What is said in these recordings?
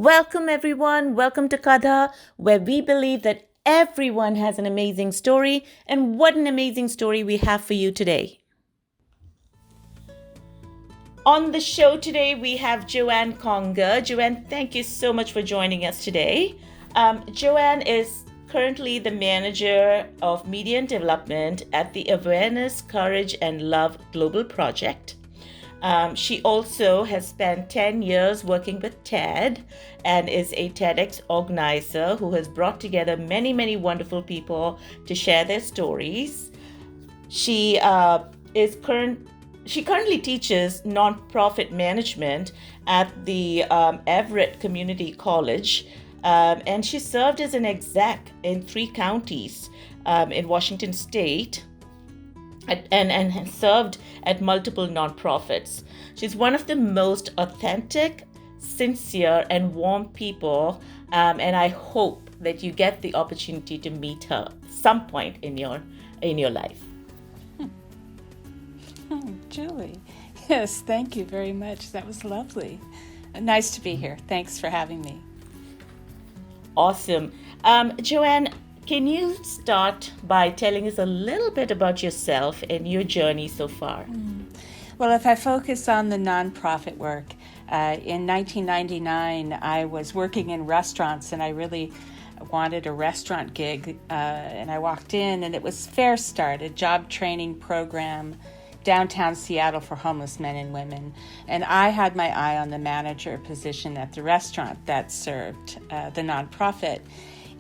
Welcome, everyone. Welcome to Kada, where we believe that everyone has an amazing story. And what an amazing story we have for you today. On the show today, we have Joanne Conger. Joanne, thank you so much for joining us today. Joanne is currently the manager of media and development at the Awareness, Courage, and Love Global Project. She also has spent 10 years working with TED and is a TEDx organizer who has brought together many, many wonderful people to share their stories. She currently teaches nonprofit management at the Everett Community College, and she served as an exec in 3 counties in Washington State. And has served at multiple nonprofits. She's one of the most authentic, sincere, and warm people, and I hope that you get the opportunity to meet her some point in your life. Oh, Julie, yes, thank you very much. That was lovely. Nice to be here. Thanks for having me. Awesome. Joanne, can you start by telling us a little bit about yourself and your journey so far? Well, if I focus on the nonprofit work, in 1999, I was working in restaurants and I really wanted a restaurant gig. And I walked in and it was Fair Start, a job training program downtown Seattle for homeless men and women. And I had my eye on the manager position at the restaurant that served the nonprofit.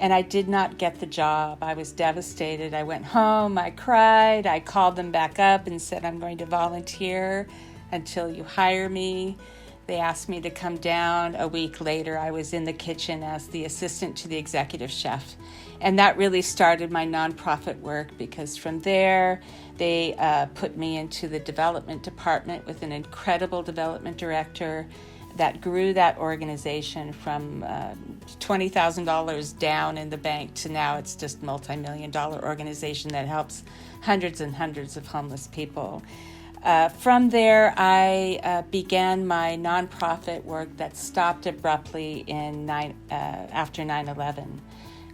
And I did not get the job. I was devastated. I went home, I cried, I called them back up and said, I'm going to volunteer until you hire me. They asked me to come down. A week later, I was in the kitchen as the assistant to the executive chef. And that really started my nonprofit work because from there, they put me into the development department with an incredible development director that grew that organization from $20,000 down in the bank to now it's just multi-million-dollar organization that helps hundreds and hundreds of homeless people. From there, I began my nonprofit work that stopped abruptly after 9/11.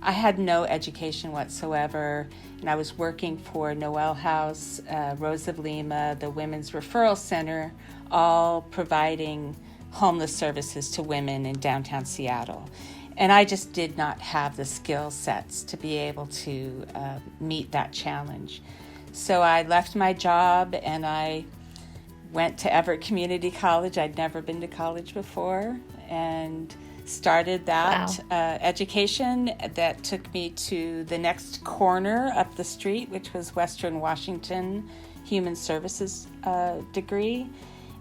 I had no education whatsoever, and I was working for Noel House, Rose of Lima, the Women's Referral Center, all providing homeless services to women in downtown Seattle. And I just did not have the skill sets to be able to meet that challenge. So I left my job and I went to Everett Community College. I'd never been to college before and started that education that took me to the next corner up the street, which was Western Washington Human Services degree.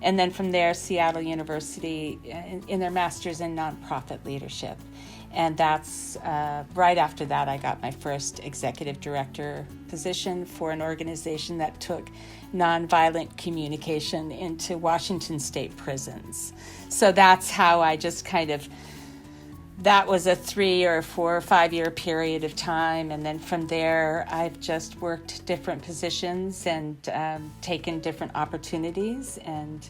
And then from there, Seattle University in their master's in nonprofit leadership. And that's right after that, I got my first executive director position for an organization that took nonviolent communication into Washington state prisons. So that's how I just that was a 3 or 4 or 5 year period of time. And then from there, I've just worked different positions and taken different opportunities. And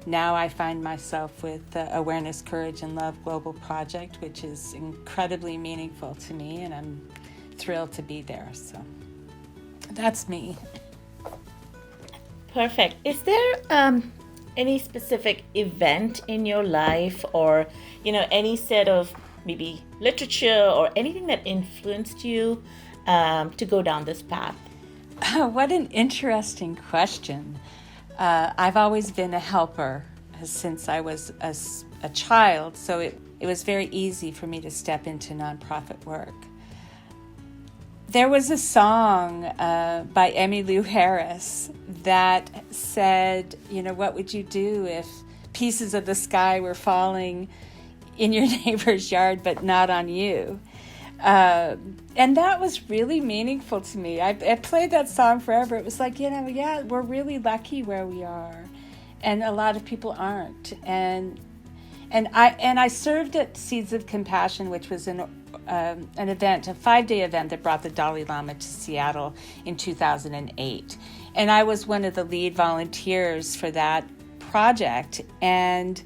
now I find myself with the Awareness, Courage, and Love Global Project, which is incredibly meaningful to me. And I'm thrilled to be there. So that's me. Perfect. Is there any specific event in your life or, any set of maybe literature or anything that influenced you to go down this path? What an interesting question. I've always been a helper since I was a child, so it was very easy for me to step into nonprofit work. There was a song by Emmylou Harris that said, what would you do if pieces of the sky were falling in your neighbor's yard, but not on you? And that was really meaningful to me. I played that song forever. It was like, we're really lucky where we are. And a lot of people aren't. And I served at Seeds of Compassion, which was an event, a 5-day event that brought the Dalai Lama to Seattle in 2008. And I was one of the lead volunteers for that project. And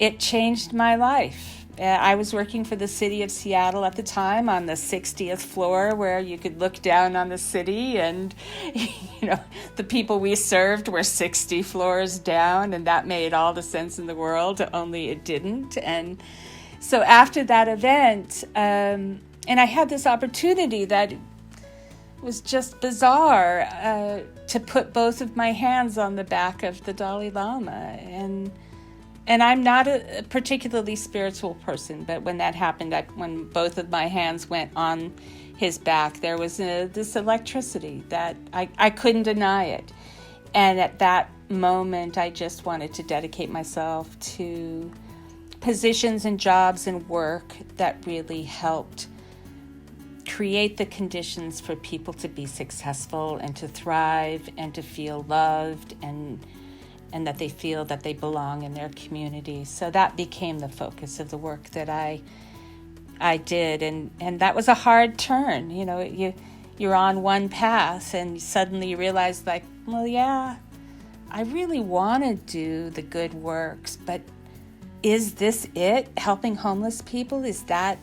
it changed my life. I was working for the city of Seattle at the time on the 60th floor, where you could look down on the city, and the people we served were 60 floors down, and that made all the sense in the world, only it didn't. And so after that event, and I had this opportunity that was just bizarre, to put both of my hands on the back of the Dalai Lama. And I'm not a particularly spiritual person, but when that happened, when both of my hands went on his back, there was this electricity that I couldn't deny it. And at that moment, I just wanted to dedicate myself to positions and jobs and work that really helped create the conditions for people to be successful and to thrive and to feel loved and that they feel that they belong in their community. So that became the focus of the work that I did. And that was a hard turn. You're on one path and suddenly you realize, like, well, yeah, I really want to do the good works, but is this it? Helping homeless people? Is that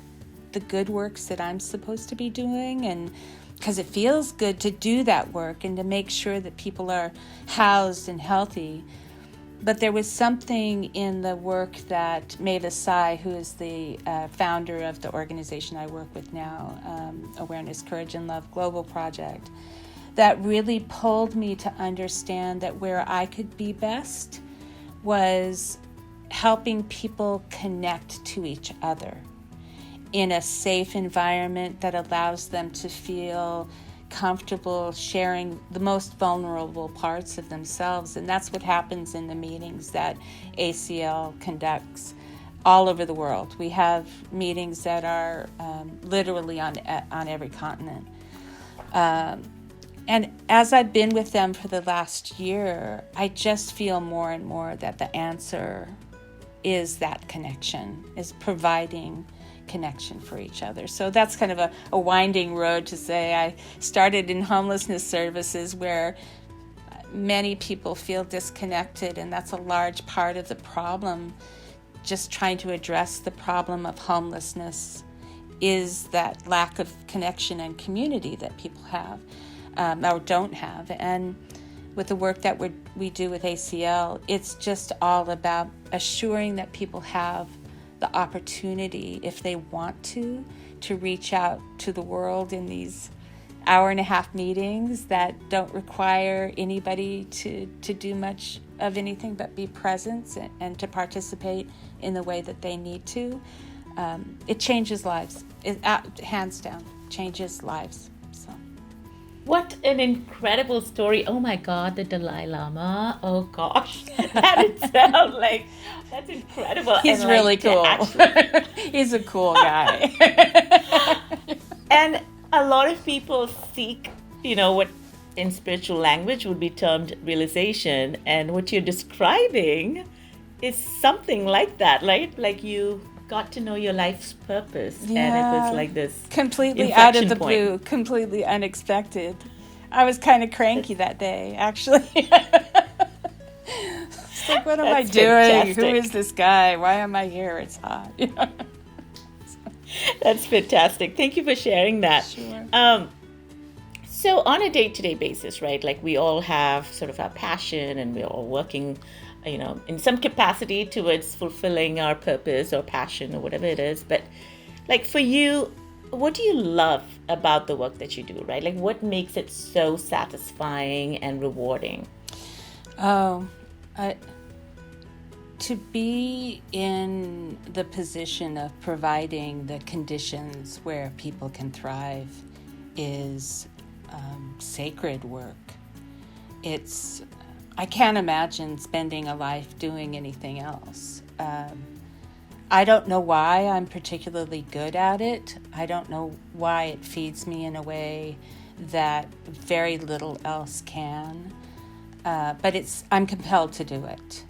the good works that I'm supposed to be doing? And because it feels good to do that work and to make sure that people are housed and healthy. But there was something in the work that Mavis Sai, who is the founder of the organization I work with now, Awareness, Courage, and Love Global Project, that really pulled me to understand that where I could be best was helping people connect to each other in a safe environment that allows them to feel comfortable sharing the most vulnerable parts of themselves. And that's what happens in the meetings that ACL conducts all over the world. We have meetings that are literally on every continent. And as I've been with them for the last year, I just feel more and more that the answer is that connection, is providing connection for each other. So that's kind of a winding road to say I started in homelessness services, where many people feel disconnected, and that's a large part of the problem. Just trying to address the problem of homelessness is that lack of connection and community that people have or don't have. And with the work that we do with ACL, it's just all about assuring that people have the opportunity, if they want to reach out to the world in these hour-and-a-half meetings that don't require anybody to do much of anything but be present and to participate in the way that they need to. It changes lives. It, hands down, changes lives. So. What an incredible story. Oh my God, the Dalai Lama. Oh gosh, that itself, like, that's incredible. He's and, really like, cool. He's a cool guy. And a lot of people seek, what in spiritual language would be termed realization. And what you're describing is something like that, right? Like you got to know your life's purpose. Yeah. And it was like this completely out of the point. Blue, completely unexpected. I was kind of cranky that day, actually. It's like, what am I doing? Fantastic. Who is this guy? Why am I here? It's hot. That's fantastic. Thank you for sharing that. Sure. So on a day-to-day basis, right, like we all have sort of our passion and we're all working, in some capacity towards fulfilling our purpose or passion or whatever it is. But like for you, what do you love about the work that you do, right? Like what makes it so satisfying and rewarding? To be in the position of providing the conditions where people can thrive is sacred work. I can't imagine spending a life doing anything else. I don't know why I'm particularly good at it. I don't know why it feeds me in a way that very little else can. But I'm compelled to do it.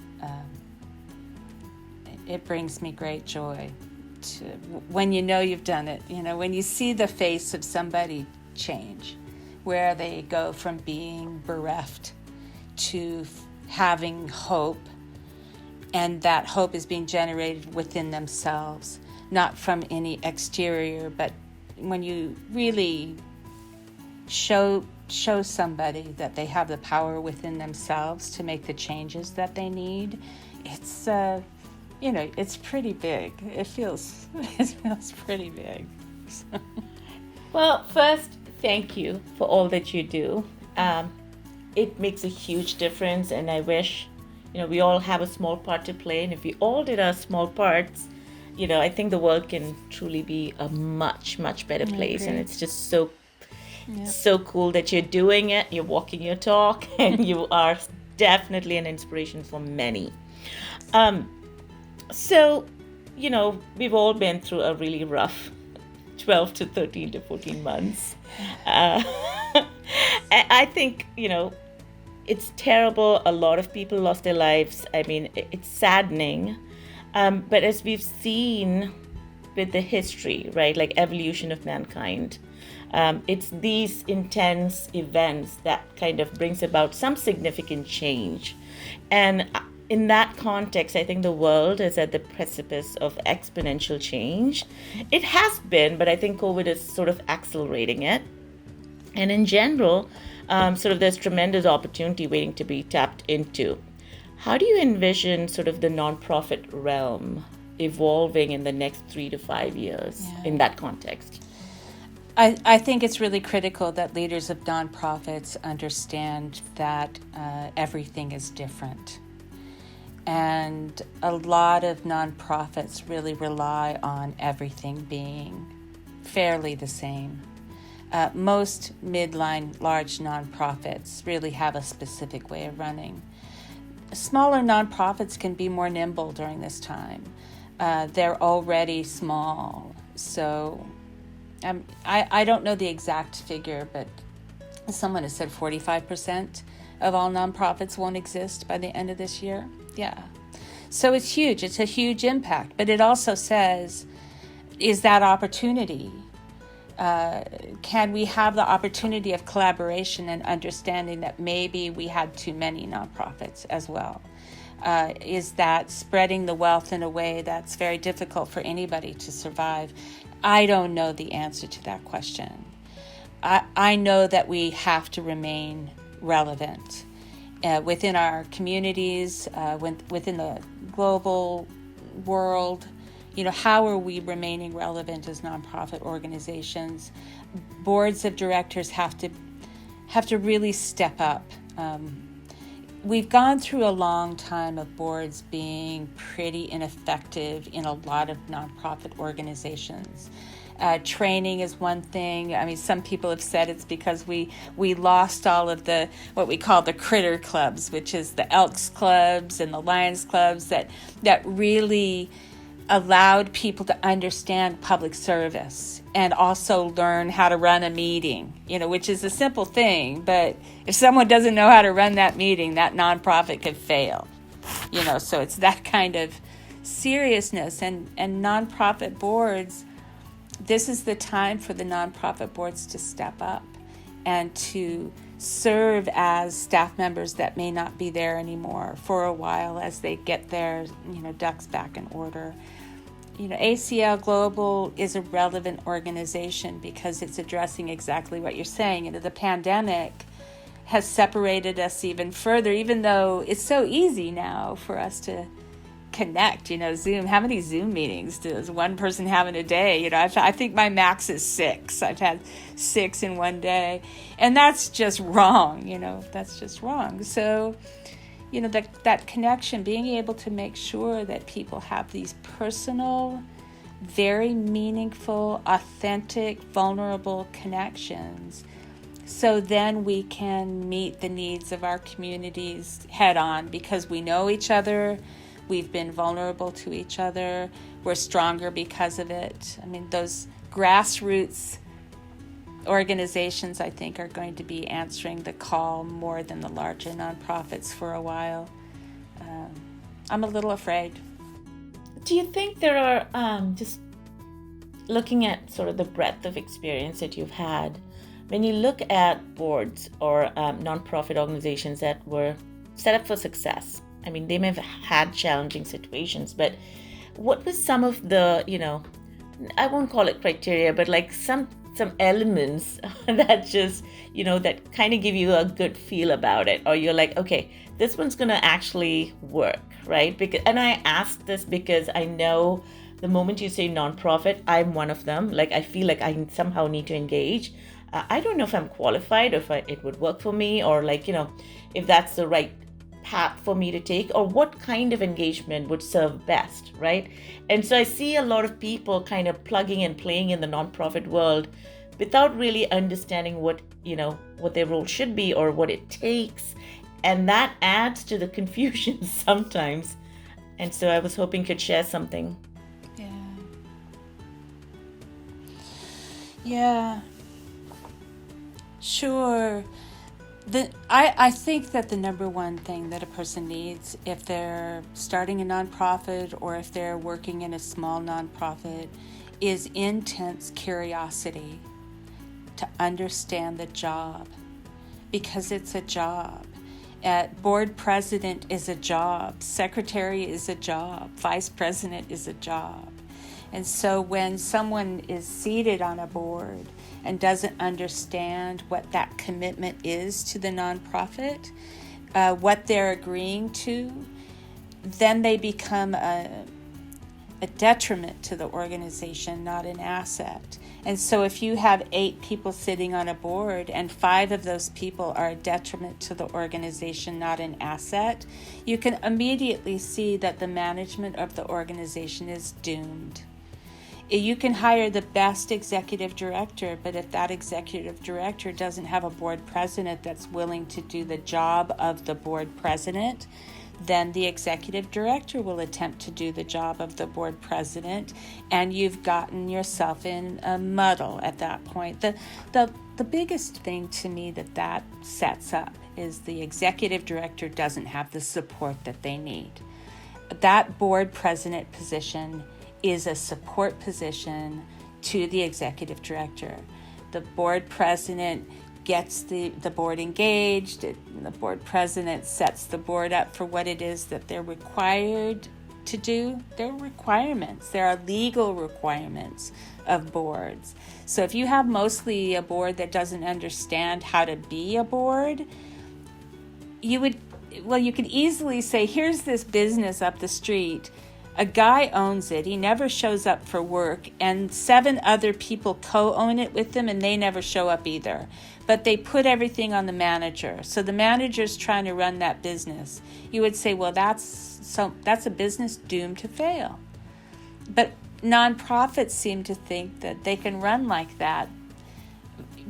It brings me great joy when you know you've done it. When you see the face of somebody change, where they go from being bereft to having hope, And that hope is being generated within themselves, not from any exterior, but when you really show somebody that they have the power within themselves to make the changes that they need, it's it's pretty big. It feels pretty big. Well, first, thank you for all that you do. It makes a huge difference, and I wish we all have a small part to play, and if we all did our small parts, I think the world can truly be a much, much better place. And it's just so cool that you're doing it, you're walking your talk, and you are definitely an inspiration for many. So, we've all been through a really rough 12 to 13 to 14 months. I think, it's terrible. A lot of people lost their lives. I mean, it's saddening. But as we've seen with the history, right, like evolution of mankind, it's these intense events that kind of brings about some significant change. And in that context, I think the world is at the precipice of exponential change. It has been, but I think COVID is sort of accelerating it. And in general, sort of there's tremendous opportunity waiting to be tapped into. How do you envision sort of the nonprofit realm evolving in the next 3 to 5 years in that context? I think it's really critical that leaders of nonprofits understand that everything is different. And a lot of nonprofits really rely on everything being fairly the same. Most midline large nonprofits really have a specific way of running. Smaller nonprofits can be more nimble during this time. They're already small. So I don't know the exact figure, but someone has said 45% of all nonprofits won't exist by the end of this year. Yeah. So it's huge. It's a huge impact. But it also says, is that opportunity? Can we have the opportunity of collaboration and understanding that maybe we had too many nonprofits as well? Is that spreading the wealth in a way that's very difficult for anybody to survive? I don't know the answer to that question. I know that we have to remain relevant within our communities, within the global world. How are we remaining relevant as nonprofit organizations? Boards of directors have to really step up. We've gone through a long time of boards being pretty ineffective in a lot of nonprofit organizations. Training is one thing. I mean, some people have said it's because we lost all of the what we call the critter clubs, which is the Elks clubs and the Lions clubs that really allowed people to understand public service and also learn how to run a meeting, which is a simple thing. But if someone doesn't know how to run that meeting, that nonprofit could fail, so it's that kind of seriousness. And nonprofit boards, this is the time for the nonprofit boards to step up and to serve as staff members that may not be there anymore for a while as they get their ducks back in order. ACL Global is a relevant organization because it's addressing exactly what you're saying. The pandemic has separated us even further, even though it's so easy now for us to connect. Zoom, how many Zoom meetings does one person have in a day? I think my max is 6. I've had 6 in one day, and that's just wrong. That's just wrong. So that connection, being able to make sure that people have these personal, very meaningful, authentic, vulnerable connections, so then we can meet the needs of our communities head on because we know each other, we've been vulnerable to each other, we're stronger because of it. I mean, those grassroots organizations, I think, are going to be answering the call more than the larger nonprofits for a while. I'm a little afraid. Do you think there are, just looking at sort of the breadth of experience that you've had, when you look at boards or nonprofit organizations that were set up for success, I mean, they may have had challenging situations, but what was some of the, I won't call it criteria, but like some elements that just, that kind of give you a good feel about it, or you're like, okay, this one's gonna actually work, right? Because, and I ask this because I know the moment you say nonprofit, I'm one of them. Like, I feel like I somehow need to engage. I don't know if I'm qualified, or if it would work for me, or like, if that's the right path for me to take, or what kind of engagement would serve best, right? And so I see a lot of people kind of plugging and playing in the nonprofit world without really understanding what their role should be or what it takes, and that adds to the confusion sometimes. And so I was hoping you could share something. Yeah, sure. I think that the number one thing that a person needs if they're starting a nonprofit or if they're working in a small nonprofit is intense curiosity to understand the job, because it's a job. Board president is a job, secretary is a job, vice president is a job. And so when someone is seated on a board and doesn't understand what that commitment is to the nonprofit, what they're agreeing to, then they become a detriment to the organization, not an asset. And so if you have 8 people sitting on a board and 5 of those people are a detriment to the organization, not an asset, you can immediately see that the management of the organization is doomed. You can hire the best executive director, but if that executive director doesn't have a board president that's willing to do the job of the board president, then the executive director will attempt to do the job of the board president, and you've gotten yourself in a muddle at that point. The biggest thing to me that sets up is the executive director doesn't have the support that they need. That board president position is a support position to the executive director. The board president gets the board engaged. The board president sets the board up for what it is that they're required to do. There are requirements. There are legal requirements of boards. So if you have mostly a board that doesn't understand how to be a board, you could easily say, here's this business up the street. A guy owns it. He never shows up for work, and 7 other people co-own it with him, and they never show up either. But they put everything on the manager. So the manager's trying to run that business. You would say, well, that's a business doomed to fail. But nonprofits seem to think that they can run like that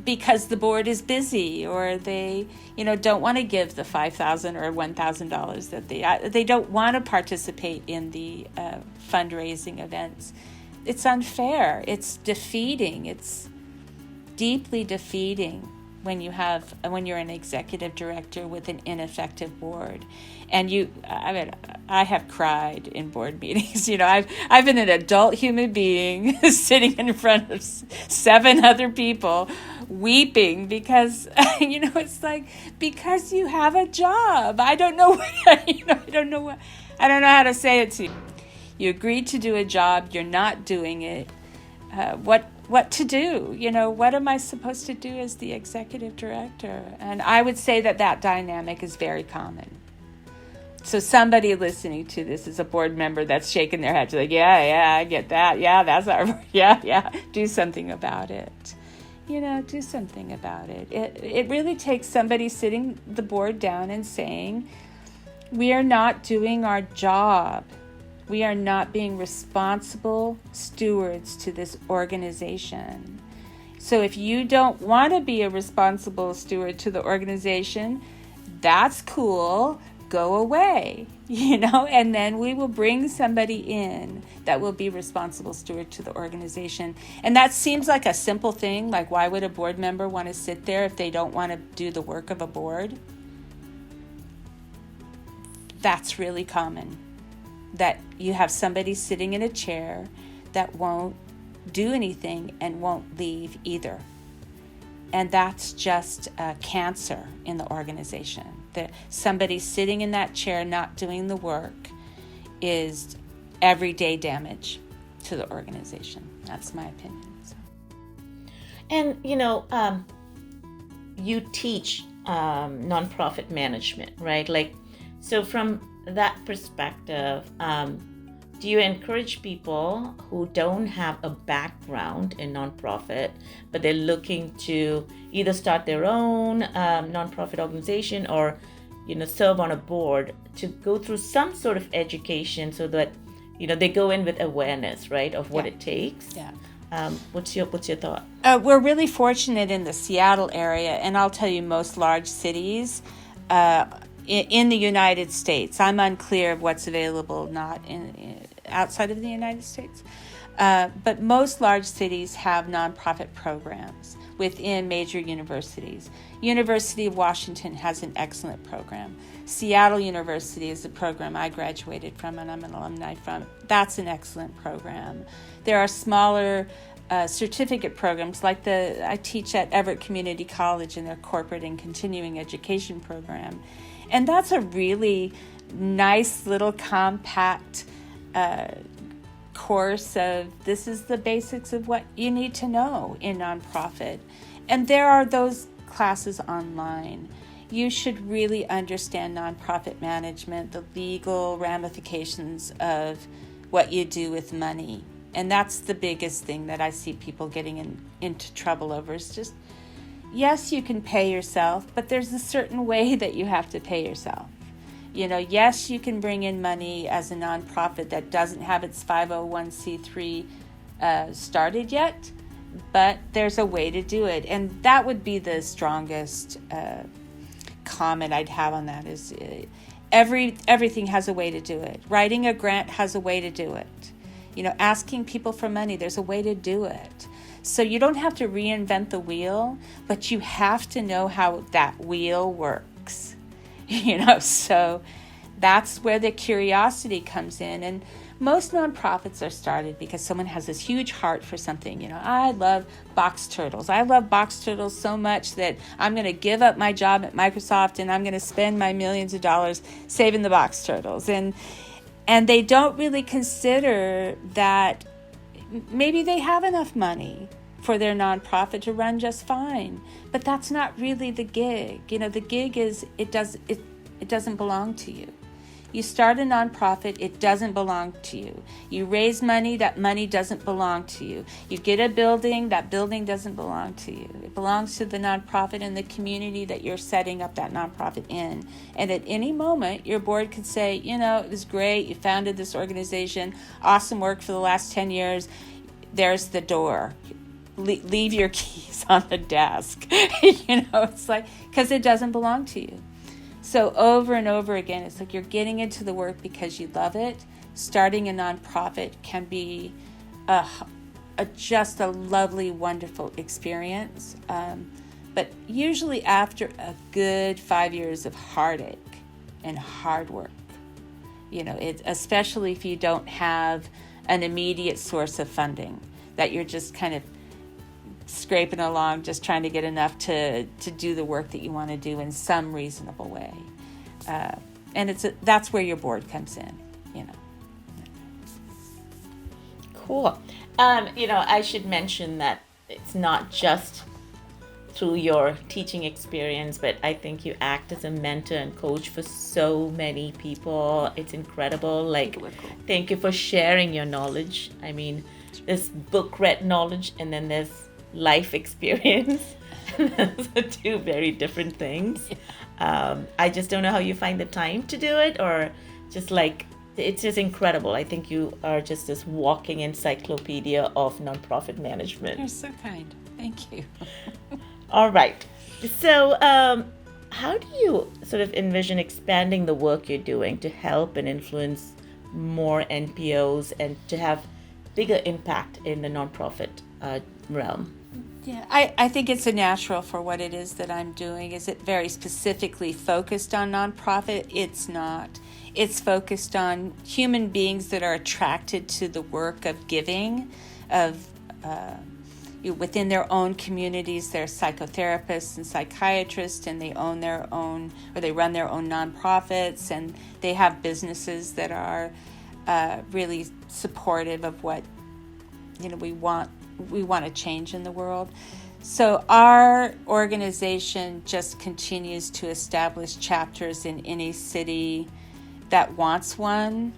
because the board is busy, or they don't want to give the $5,000 or $1,000 that they don't want to participate in the fundraising events. It's unfair. It's defeating. It's deeply defeating when you're an executive director with an ineffective board. And I have cried in board meetings. I've been an adult human being sitting in front of 7 other people weeping because, it's like, because you have a job. I don't know how to say it to you. You agreed to do a job, you're not doing it. What to do? What am I supposed to do as the executive director? And I would say that dynamic is very common. So somebody listening to this is a board member that's shaking their head, like, yeah, I get that. Yeah, that's our, yeah. Do something about it. Do something about it. It really takes somebody sitting the board down and saying, we are not doing our job. We are not being responsible stewards to this organization. So if you don't want to be a responsible steward to the organization, that's cool. Go away, and then we will bring somebody in that will be responsible steward to the organization. And that seems like a simple thing. Like, why would a board member want to sit there if they don't want to do the work of a board? That's really common. That you have somebody sitting in a chair that won't do anything and won't leave either. And that's just cancer in the organization. Somebody sitting in that chair not doing the work is everyday damage to the organization. That's my opinion. So. And, you teach nonprofit management, right? Like, so from that perspective, do you encourage people who don't have a background in nonprofit, but they're looking to either start their own nonprofit organization or, serve on a board, to go through some sort of education so that, they go in with awareness, right, of what it takes? Yeah. What's your thought? We're really fortunate in the Seattle area, and I'll tell you, most large cities in the United States. I'm unclear of what's available not outside of the United States. But most large cities have nonprofit programs within major universities. University of Washington has an excellent program. Seattle University is the program I graduated from and I'm an alumni from. That's an excellent program. There are smaller certificate programs like I teach at Everett Community College in their corporate and continuing education program. And that's a really nice little compact course of this is the basics of what you need to know in nonprofit. And there are those classes online. You should really understand nonprofit management, the legal ramifications of what you do with money. And that's the biggest thing that I see people getting into trouble over is just, yes, you can pay yourself, but there's a certain way that you have to pay yourself. Yes, you can bring in money as a nonprofit that doesn't have its 501c3 started yet, but there's a way to do it. And that would be the strongest comment I'd have on that is everything has a way to do it. Writing a grant has a way to do it. Asking people for money, there's a way to do it. So you don't have to reinvent the wheel, but you have to know how that wheel works. So that's where the curiosity comes in. And most nonprofits are started because someone has this huge heart for something. I love box turtles. I love box turtles so much that I'm going to give up my job at Microsoft and I'm going to spend my millions of dollars saving the box turtles. And they don't really consider that maybe they have enough money for their nonprofit to run just fine. But that's not really the gig. The gig is it doesn't belong to you. You start a nonprofit, it doesn't belong to you. You raise money, that money doesn't belong to you. You get a building, that building doesn't belong to you. It belongs to the nonprofit and the community that you're setting up that nonprofit in. And at any moment, your board could say, it was great, you founded this organization, awesome work for the last 10 years, there's the door. Leave your keys on the desk. It's like, because it doesn't belong to you. So over and over again, it's like you're getting into the work because you love it. Starting a nonprofit can be just a lovely, wonderful experience. But usually after a good 5 years of heartache and hard work, especially if you don't have an immediate source of funding, that you're just kind of scraping along, just trying to get enough to do the work that you want to do in some reasonable way. And that's where your board comes in, Cool. I should mention that it's not just through your teaching experience, but I think you act as a mentor and coach for so many people. It's incredible. Thank you for sharing your knowledge. I mean, there's book read knowledge and then there's life experience. Those are two very different things. I just don't know how you find the time to do it, or just it's just incredible. I think you are just this walking encyclopedia of nonprofit management. You're so kind. Thank you. All right. So how do you sort of envision expanding the work you're doing to help and influence more NPOs and to have bigger impact in the nonprofit realm? Yeah, I think it's a natural for what it is that I'm doing. Is it very specifically focused on nonprofit? It's not. It's focused on human beings that are attracted to the work of giving, of within their own communities, they're psychotherapists and psychiatrists, and they own their own, or they run their own nonprofits, and they have businesses that are really supportive of what we want to change in the world. So our organization just continues to establish chapters in any city that wants one,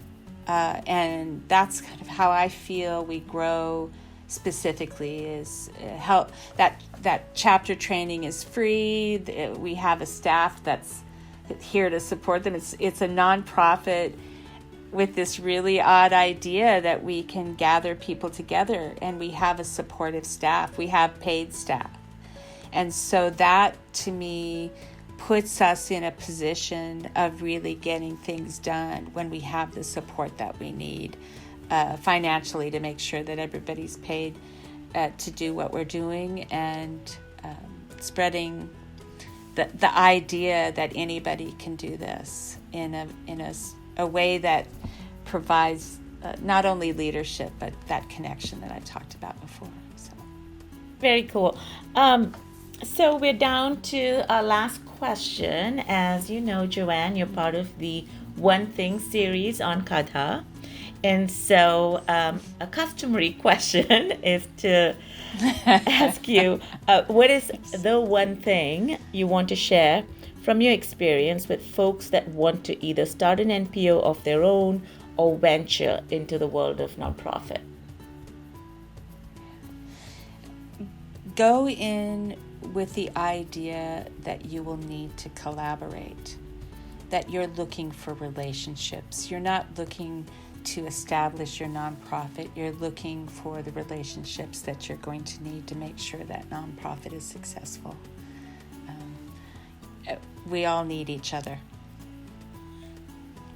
and that's kind of how I feel we grow. Specifically is help that chapter training is free. We have a staff that's here to support them. It's a nonprofit with this really odd idea that we can gather people together, and we have a supportive staff. We have paid staff, and so that to me puts us in a position of really getting things done when we have the support that we need. Financially, to make sure that everybody's paid to do what we're doing, and spreading the idea that anybody can do this in a way that provides not only leadership but that connection that I've talked about before. So very cool. So we're down to our last question. As you know, Joanne, you're part of the One Thing series on Katha. And so a customary question is to ask you, what is the one thing you want to share from your experience with folks that want to either start an NPO of their own or venture into the world of nonprofit? Go in with the idea that you will need to collaborate, that you're looking for relationships. You're not looking to establish your nonprofit. You're looking for the relationships that you're going to need to make sure that nonprofit is successful. We all need each other.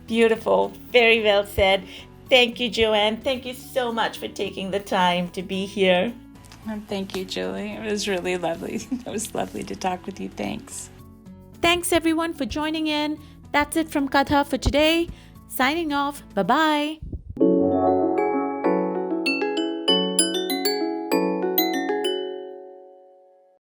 Beautiful. Very well said. Thank you, Joanne. Thank you so much for taking the time to be here. Thank you, Julie. It was really lovely. It was lovely to talk with you. Thanks. Thanks, everyone, for joining in. That's it from Katha for today. Signing off. Bye-bye.